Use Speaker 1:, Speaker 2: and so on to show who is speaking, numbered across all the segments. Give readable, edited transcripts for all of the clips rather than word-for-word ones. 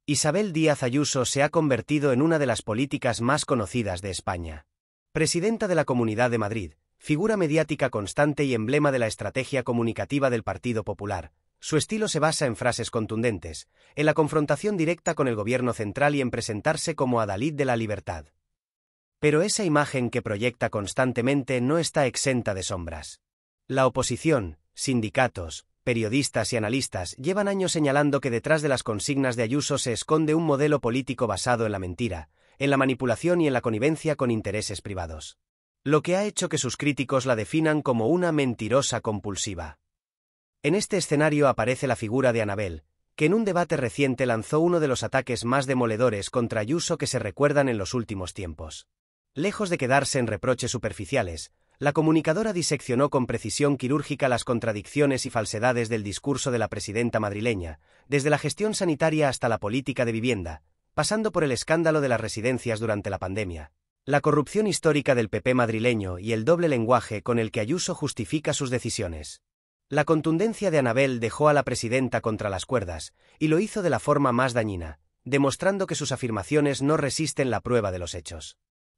Speaker 1: Isabel Díaz Ayuso se ha convertido en una de las políticas más conocidas de España. Presidenta de la Comunidad de Madrid, figura mediática constante y emblema de la estrategia comunicativa del Partido Popular, su estilo se basa en frases contundentes, en la confrontación directa con el gobierno central y en presentarse como adalid de la libertad. Pero esa imagen que proyecta constantemente no está exenta de sombras. La oposición, sindicatos, periodistas y analistas llevan años señalando que detrás de las consignas de Ayuso se esconde un modelo político basado en la mentira, en la manipulación y en la connivencia con intereses privados. Lo que ha hecho que sus críticos la definan como una mentirosa compulsiva. En este escenario aparece la figura de Anabel, que en un debate reciente lanzó uno de los ataques más demoledores contra Ayuso que se recuerdan en los últimos tiempos. Lejos de quedarse en reproches superficiales, la comunicadora diseccionó con precisión quirúrgica las contradicciones y falsedades del discurso de la presidenta madrileña, desde la gestión sanitaria hasta la política de vivienda, pasando por el escándalo de las residencias durante la pandemia, la corrupción histórica del PP madrileño y el doble lenguaje con el que Ayuso justifica sus decisiones. La contundencia de Anabel dejó a la presidenta contra las cuerdas, y lo hizo de la forma más dañina, demostrando que sus afirmaciones no resisten la prueba de los hechos.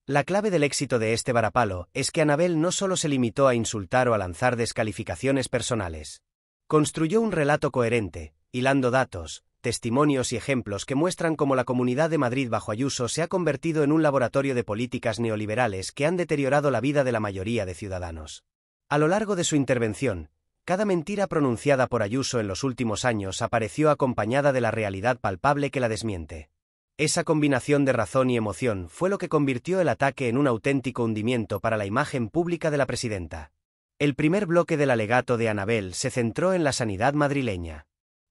Speaker 1: La clave del éxito de este varapalo es que Anabel no solo se limitó a insultar o a lanzar descalificaciones personales. Construyó un relato coherente, hilando datos, testimonios y ejemplos que muestran cómo la Comunidad de Madrid bajo Ayuso se ha convertido en un laboratorio de políticas neoliberales que han deteriorado la vida de la mayoría de ciudadanos. A lo largo de su intervención, cada mentira pronunciada por Ayuso en los últimos años apareció acompañada de la realidad palpable que la desmiente. Esa combinación de razón y emoción fue lo que convirtió el ataque en un auténtico hundimiento para la imagen pública de la presidenta. El primer bloque del alegato de Anabel se centró en la sanidad madrileña.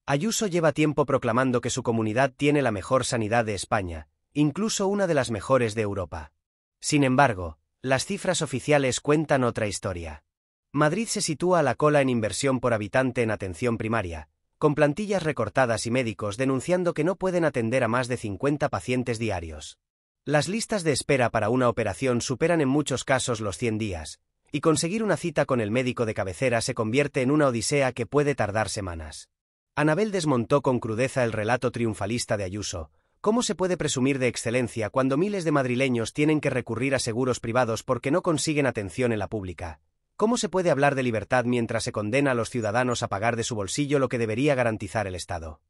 Speaker 1: Ayuso lleva tiempo proclamando que su comunidad tiene la mejor sanidad de España, incluso una de las mejores de Europa. Sin embargo, las cifras oficiales cuentan otra historia. Madrid se sitúa a la cola en inversión por habitante en atención primaria, con plantillas recortadas y médicos denunciando que no pueden atender a más de 50 pacientes diarios. Las listas de espera para una operación superan en muchos casos los 100 días, y conseguir una cita con el médico de cabecera se convierte en una odisea que puede tardar semanas. Anabel desmontó con crudeza el relato triunfalista de Ayuso. ¿Cómo se puede presumir de excelencia cuando miles de madrileños tienen que recurrir a seguros privados porque no consiguen atención en la pública? ¿Cómo se puede hablar de libertad mientras se condena a los ciudadanos a pagar de su bolsillo lo que debería garantizar el Estado?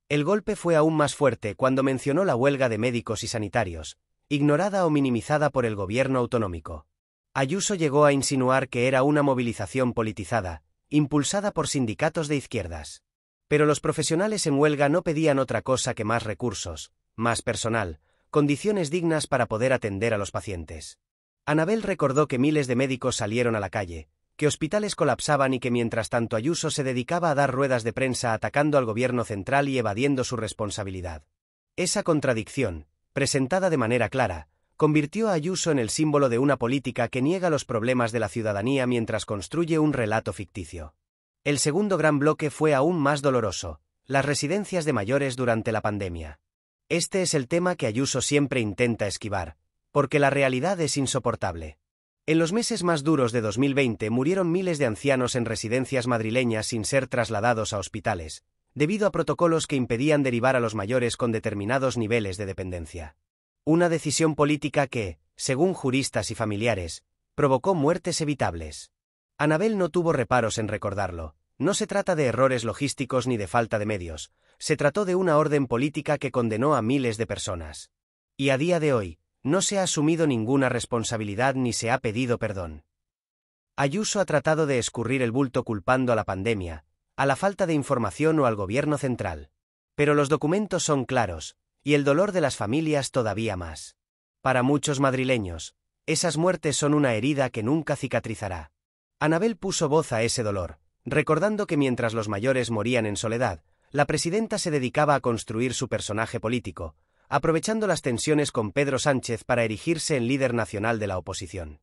Speaker 1: El golpe fue aún más fuerte cuando mencionó la huelga de médicos y sanitarios, ignorada o minimizada por el gobierno autonómico. Ayuso llegó a insinuar que era una movilización politizada, impulsada por sindicatos de izquierdas. Pero los profesionales en huelga no pedían otra cosa que más recursos, más personal, condiciones dignas para poder atender a los pacientes. Anabel recordó que miles de médicos salieron a la calle, que hospitales colapsaban y que mientras tanto Ayuso se dedicaba a dar ruedas de prensa atacando al gobierno central y evadiendo su responsabilidad. Esa contradicción, presentada de manera clara, convirtió a Ayuso en el símbolo de una política que niega los problemas de la ciudadanía mientras construye un relato ficticio. El segundo gran bloque fue aún más doloroso: las residencias de mayores durante la pandemia. Este es el tema que Ayuso siempre intenta esquivar, porque la realidad es insoportable. En los meses más duros de 2020 murieron miles de ancianos en residencias madrileñas sin ser trasladados a hospitales, debido a protocolos que impedían derivar a los mayores con determinados niveles de dependencia. Una decisión política que, según juristas y familiares, provocó muertes evitables. Anabel no tuvo reparos en recordarlo. No se trata de errores logísticos ni de falta de medios, se trató de una orden política que condenó a miles de personas. Y a día de hoy, no se ha asumido ninguna responsabilidad ni se ha pedido perdón. Ayuso ha tratado de escurrir el bulto culpando a la pandemia, a la falta de información o al gobierno central. Pero los documentos son claros, y el dolor de las familias todavía más. Para muchos madrileños, esas muertes son una herida que nunca cicatrizará. Anabel puso voz a ese dolor, recordando que mientras los mayores morían en soledad, la presidenta se dedicaba a construir su personaje político, aprovechando las tensiones con Pedro Sánchez para erigirse en líder nacional de la oposición.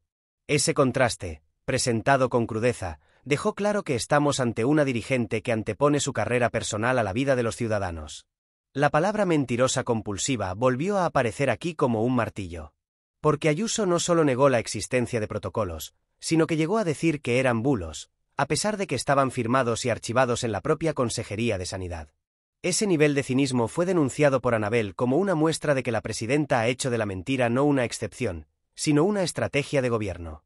Speaker 1: Ese contraste, presentado con crudeza, dejó claro que estamos ante una dirigente que antepone su carrera personal a la vida de los ciudadanos. La palabra mentirosa compulsiva volvió a aparecer aquí como un martillo. Porque Ayuso no solo negó la existencia de protocolos, sino que llegó a decir que eran bulos, a pesar de que estaban firmados y archivados en la propia Consejería de Sanidad. Ese nivel de cinismo fue denunciado por Anabel como una muestra de que la presidenta ha hecho de la mentira no una excepción, sino una estrategia de gobierno.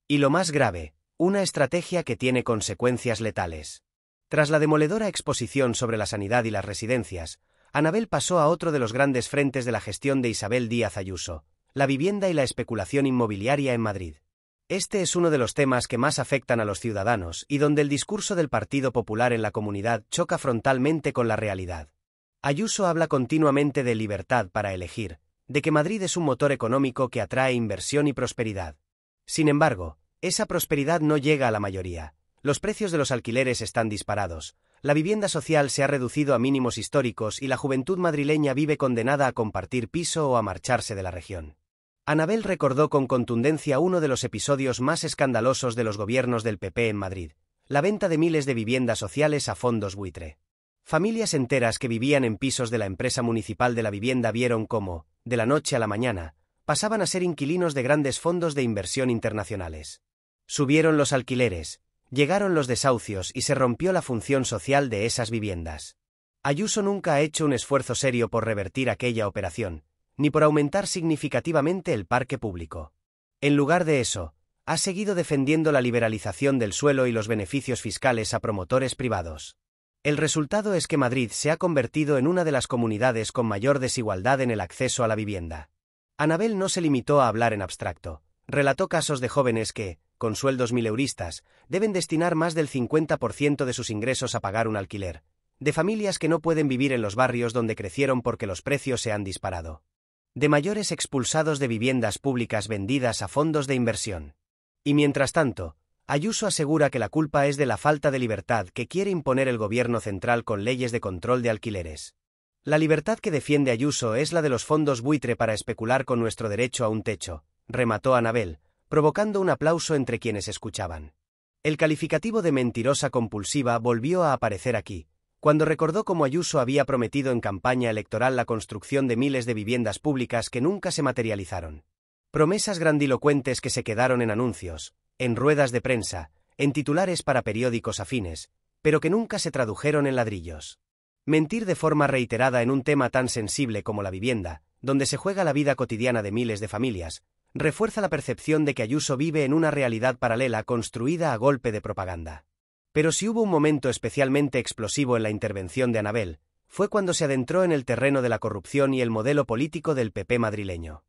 Speaker 1: Y lo más grave, una estrategia que tiene consecuencias letales. Tras la demoledora exposición sobre la sanidad y las residencias, Anabel pasó a otro de los grandes frentes de la gestión de Isabel Díaz Ayuso, la vivienda y la especulación inmobiliaria en Madrid. Este es uno de los temas que más afectan a los ciudadanos y donde el discurso del Partido Popular en la comunidad choca frontalmente con la realidad. Ayuso habla continuamente de libertad para elegir, de que Madrid es un motor económico que atrae inversión y prosperidad. Sin embargo, esa prosperidad no llega a la mayoría. Los precios de los alquileres están disparados, la vivienda social se ha reducido a mínimos históricos y la juventud madrileña vive condenada a compartir piso o a marcharse de la región. Anabel recordó con contundencia uno de los episodios más escandalosos de los gobiernos del PP en Madrid, la venta de miles de viviendas sociales a fondos buitre. Familias enteras que vivían en pisos de la empresa municipal de la vivienda vieron cómo, de la noche a la mañana, pasaban a ser inquilinos de grandes fondos de inversión internacionales. Subieron los alquileres, llegaron los desahucios y se rompió la función social de esas viviendas. Ayuso nunca ha hecho un esfuerzo serio por revertir aquella operación, ni por aumentar significativamente el parque público. En lugar de eso, ha seguido defendiendo la liberalización del suelo y los beneficios fiscales a promotores privados. El resultado es que Madrid se ha convertido en una de las comunidades con mayor desigualdad en el acceso a la vivienda. Anabel no se limitó a hablar en abstracto, relató casos de jóvenes que, con sueldos mileuristas, deben destinar más del 50% de sus ingresos a pagar un alquiler, de familias que no pueden vivir en los barrios donde crecieron porque los precios se han disparado, de mayores expulsados de viviendas públicas vendidas a fondos de inversión. Y mientras tanto, Ayuso asegura que la culpa es de la falta de libertad que quiere imponer el gobierno central con leyes de control de alquileres. La libertad que defiende Ayuso es la de los fondos buitre para especular con nuestro derecho a un techo, remató Anabel, provocando un aplauso entre quienes escuchaban. El calificativo de mentirosa compulsiva volvió a aparecer aquí, cuando recordó cómo Ayuso había prometido en campaña electoral la construcción de miles de viviendas públicas que nunca se materializaron. Promesas grandilocuentes que se quedaron en anuncios, en ruedas de prensa, en titulares para periódicos afines, pero que nunca se tradujeron en ladrillos. Mentir de forma reiterada en un tema tan sensible como la vivienda, donde se juega la vida cotidiana de miles de familias, refuerza la percepción de que Ayuso vive en una realidad paralela construida a golpe de propaganda. Pero si hubo un momento especialmente explosivo en la intervención de Anabel, fue cuando se adentró en el terreno de la corrupción y el modelo político del PP madrileño.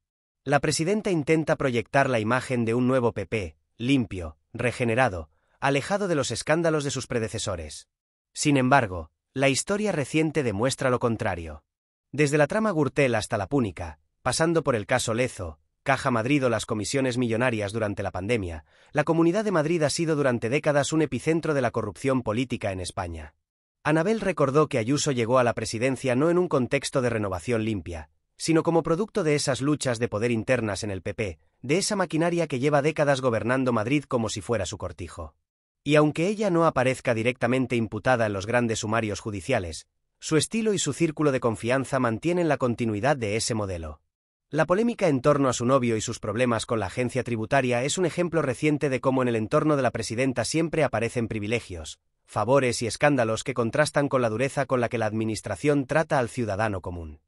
Speaker 1: La presidenta intenta proyectar la imagen de un nuevo PP, limpio, regenerado, alejado de los escándalos de sus predecesores. Sin embargo, la historia reciente demuestra lo contrario. Desde la trama Gürtel hasta la Púnica, pasando por el caso Lezo, Caja Madrid o las comisiones millonarias durante la pandemia, la Comunidad de Madrid ha sido durante décadas un epicentro de la corrupción política en España. Anabel recordó que Ayuso llegó a la presidencia no en un contexto de renovación limpia, sino como producto de esas luchas de poder internas en el PP, de esa maquinaria que lleva décadas gobernando Madrid como si fuera su cortijo. Y aunque ella no aparezca directamente imputada en los grandes sumarios judiciales, su estilo y su círculo de confianza mantienen la continuidad de ese modelo. La polémica en torno a su novio y sus problemas con la agencia tributaria es un ejemplo reciente de cómo en el entorno de la presidenta siempre aparecen privilegios, favores y escándalos que contrastan con la dureza con la que la administración trata al ciudadano común.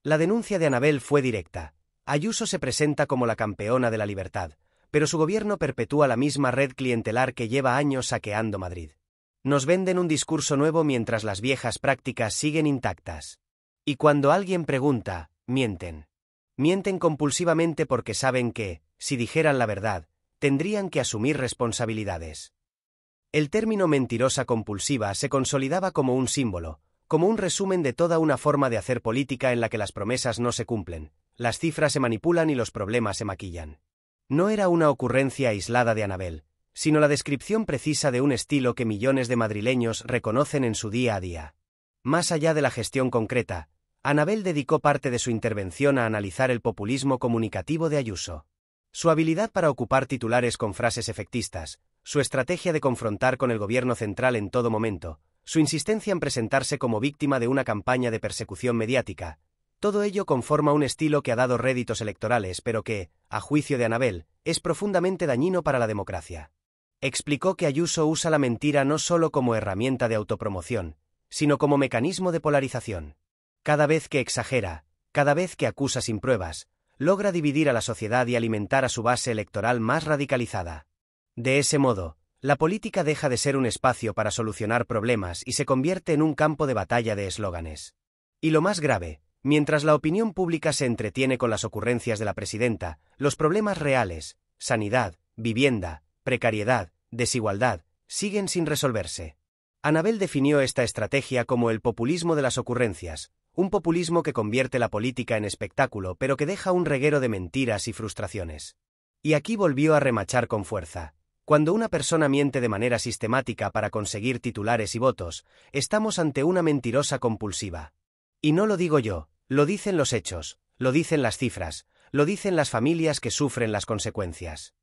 Speaker 1: La denuncia de Anabel fue directa. Ayuso se presenta como la campeona de la libertad, pero su gobierno perpetúa la misma red clientelar que lleva años saqueando Madrid. Nos venden un discurso nuevo mientras las viejas prácticas siguen intactas. Y cuando alguien pregunta, mienten. Mienten compulsivamente porque saben que, si dijeran la verdad, tendrían que asumir responsabilidades. El término mentirosa compulsiva se consolidaba como un símbolo, como un resumen de toda una forma de hacer política en la que las promesas no se cumplen, las cifras se manipulan y los problemas se maquillan. No era una ocurrencia aislada de Anabel, sino la descripción precisa de un estilo que millones de madrileños reconocen en su día a día. Más allá de la gestión concreta, Anabel dedicó parte de su intervención a analizar el populismo comunicativo de Ayuso. Su habilidad para ocupar titulares con frases efectistas, su estrategia de confrontar con el gobierno central en todo momento, su insistencia en presentarse como víctima de una campaña de persecución mediática, todo ello conforma un estilo que ha dado réditos electorales pero que, a juicio de Anabel, es profundamente dañino para la democracia. Explicó que Ayuso usa la mentira no solo como herramienta de autopromoción, sino como mecanismo de polarización. Cada vez que exagera, cada vez que acusa sin pruebas, logra dividir a la sociedad y alimentar a su base electoral más radicalizada. De ese modo, la política deja de ser un espacio para solucionar problemas y se convierte en un campo de batalla de eslóganes. Y lo más grave, mientras la opinión pública se entretiene con las ocurrencias de la presidenta, los problemas reales, sanidad, vivienda, precariedad, desigualdad, siguen sin resolverse. Anabel definió esta estrategia como el populismo de las ocurrencias, un populismo que convierte la política en espectáculo pero que deja un reguero de mentiras y frustraciones. Y aquí volvió a remachar con fuerza. Cuando una persona miente de manera sistemática para conseguir titulares y votos, estamos ante una mentirosa compulsiva. Y no lo digo yo, lo dicen los hechos, lo dicen las cifras, lo dicen las familias que sufren las consecuencias.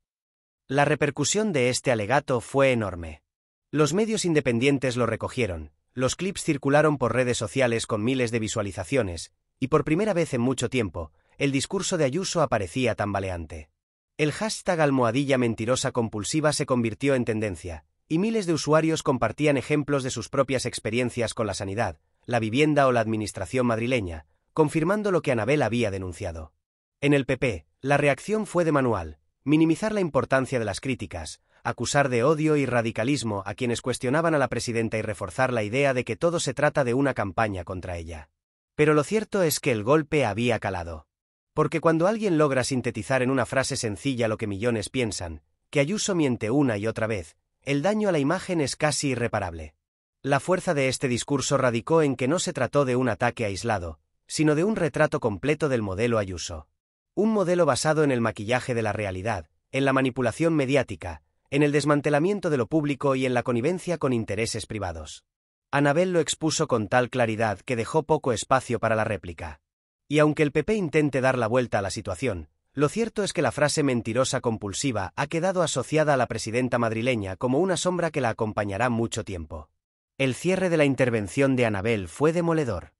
Speaker 1: La repercusión de este alegato fue enorme. Los medios independientes lo recogieron, los clips circularon por redes sociales con miles de visualizaciones, y por primera vez en mucho tiempo, el discurso de Ayuso aparecía tambaleante. El hashtag #mentirosa compulsiva se convirtió en tendencia, y miles de usuarios compartían ejemplos de sus propias experiencias con la sanidad, la vivienda o la administración madrileña, confirmando lo que Anabel había denunciado. En el PP, la reacción fue de manual: minimizar la importancia de las críticas, acusar de odio y radicalismo a quienes cuestionaban a la presidenta y reforzar la idea de que todo se trata de una campaña contra ella. Pero lo cierto es que el golpe había calado. Porque cuando alguien logra sintetizar en una frase sencilla lo que millones piensan, que Ayuso miente una y otra vez, el daño a la imagen es casi irreparable. La fuerza de este discurso radicó en que no se trató de un ataque aislado, sino de un retrato completo del modelo Ayuso. Un modelo basado en el maquillaje de la realidad, en la manipulación mediática, en el desmantelamiento de lo público y en la connivencia con intereses privados. Anabel lo expuso con tal claridad que dejó poco espacio para la réplica. Y aunque el PP intente dar la vuelta a la situación, lo cierto es que la frase mentirosa compulsiva ha quedado asociada a la presidenta madrileña como una sombra que la acompañará mucho tiempo. El cierre de la intervención de Anabel fue demoledor.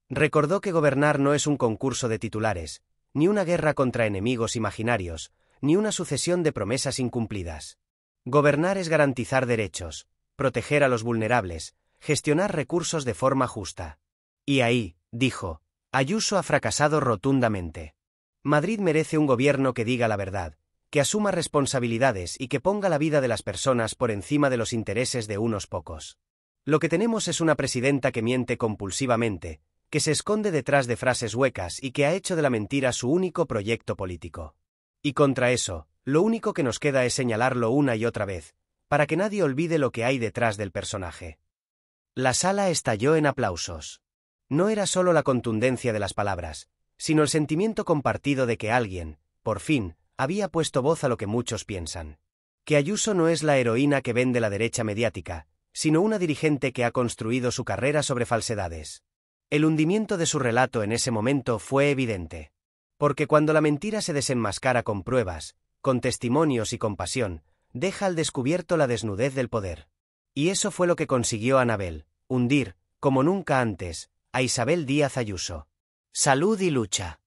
Speaker 1: Recordó que gobernar no es un concurso de titulares, ni una guerra contra enemigos imaginarios, ni una sucesión de promesas incumplidas. Gobernar es garantizar derechos, proteger a los vulnerables, gestionar recursos de forma justa. Y ahí, dijo, Ayuso ha fracasado rotundamente. Madrid merece un gobierno que diga la verdad, que asuma responsabilidades y que ponga la vida de las personas por encima de los intereses de unos pocos. Lo que tenemos es una presidenta que miente compulsivamente, que se esconde detrás de frases huecas y que ha hecho de la mentira su único proyecto político. Y contra eso, lo único que nos queda es señalarlo una y otra vez, para que nadie olvide lo que hay detrás del personaje. La sala estalló en aplausos. No era solo la contundencia de las palabras, sino el sentimiento compartido de que alguien, por fin, había puesto voz a lo que muchos piensan. Que Ayuso no es la heroína que vende la derecha mediática, sino una dirigente que ha construido su carrera sobre falsedades. El hundimiento de su relato en ese momento fue evidente. Porque cuando la mentira se desenmascara con pruebas, con testimonios y con pasión, deja al descubierto la desnudez del poder. Y eso fue lo que consiguió Anabel, hundir, como nunca antes, a Isabel Díaz Ayuso. Salud y lucha.